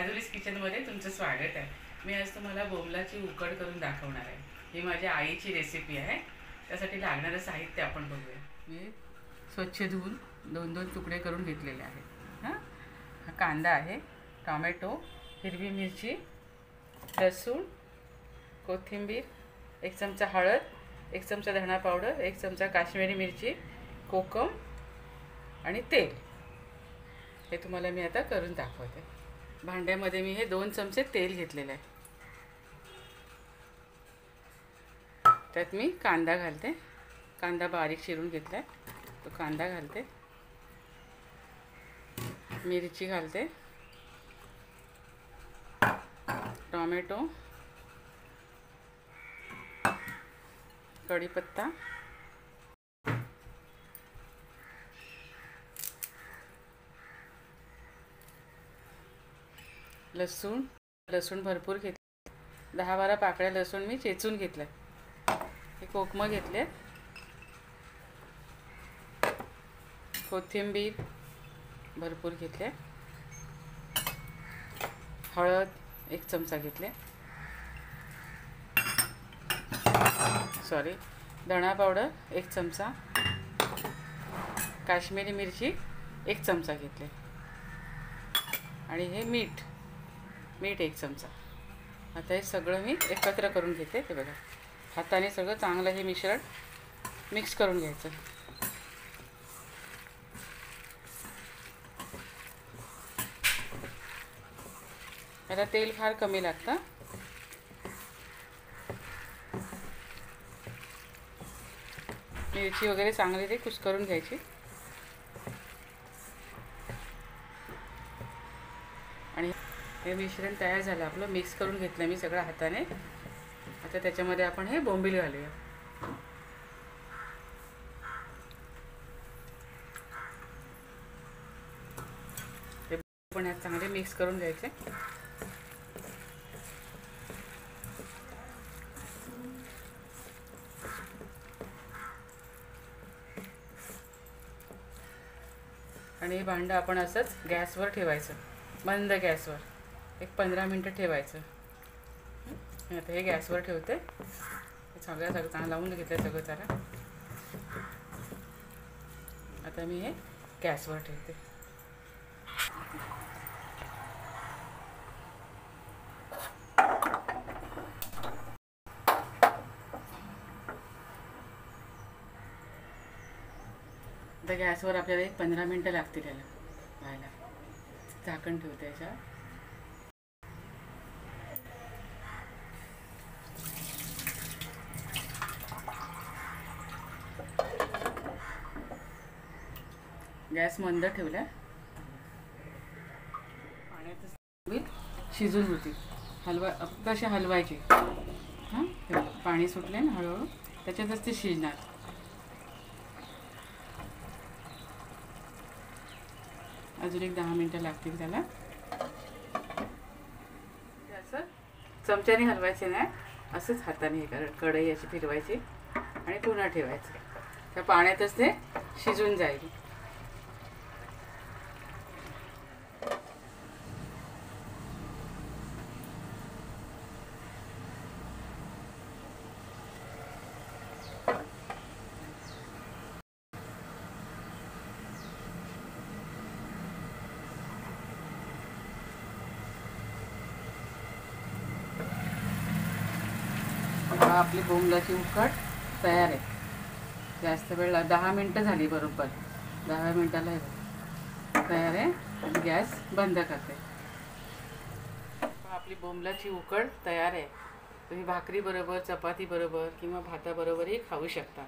माधुरीज किचनमध्ये तुमचं स्वागत आहे। मी आज तुम्हाला बोंबलाची उकड करून दाखवणार आहे। ही माझ्या आईची रेसिपी आहे। त्यासाठी लागणारं साहित्य आपण बघूया। मी स्वच्छ धुवून दोन दोन तुकडे करून घेतलेले आहेत। हा कांदा आहे, टोमॅटो, हिरवी मिरची, लसूण, कोथिंबीर, 1 चमचा हळद, 1 चमचा धना पावडर, 1 चमचा काश्मीरी मिरची, कोकम आणि तेल। हे तुम्हाला मी आता करून दाखवते। भांड्यामध्ये मी हे 2 चमचे तेल घेतलेले आहे। त्यात मी कांदा घालते। कांदा बारीक चिरून घेतलाय, तो कांदा घालते। मिरची घालते, टोमॅटो, कढीपत्ता, लसूण भरपूर घेतले, 10-12 पाकळ्या लसूण मी चेचून घेतलाय। हे कोकम घेतले, कोथिंबीर भरपूर घेतले, हळद 1 चमचा घेतले, धना पावडर 1 चमचा, काश्मीरी मिरची 1 चमचा घेतले आणि हे मीठ 1 चमचा। आता हे सगळं मी एकत्र करून घेते। ते बघा, हाताने सगळं चांगलं हे मिश्रण मिक्स करून घ्यायचं। याला तेल फार कमी लागतं। मिरची वगैरे चांगली ते कुस्करून घ्यायची आणि हे मिश्रण तयार झालं आपलं। मिक्स करून घेतलं मी सगळं हाताने। आता त्याच्यामध्ये आपण हे बोंबील घालूया। हे पण यात चांगले मिक्स करून घ्यायचे। आणि हे भांडं आपण असंच गॅसवर ठेवायचं, मंद गॅसवर 15 मिनिटं ठेवायचं। आता हे गॅसवर ठेवते। सगळं चांगलं लावून घेतलं सगळं त्याला। आता मी हे गॅसवर ठेवते। आता गॅसवर आपल्याला 15 मिनिटं लागतील याला व्हायला। झाकण ठेवते याच्यावर। गॅस मंद ठेवला। पाण्यातच शिजून होती। कशी हलवायची, पाणी सुटले ना हळूहळू, त्याच्यातच ते शिजणार। अजून 10 मिनिटं लागतील त्याला। असं चमच्याने हलवायचे नाही, असंच हाताने कढई अशी फिरवायची आणि पुन्हा ठेवायचं। त्या पाण्यातच ते शिजून जाईल। आपली बोंबलाची उकड तयार आहे। जास्त वेळ 10 मिनिटं झाली, बरोबर 10 मिनिटाला तयार आहे। गॅस बंद करते। आपली बोंबलाची उकड तयार आहे। तुम्ही भाकरी बरोबर, चपाती बरोबर किंवा भाता बरोबरही खाऊ शकता।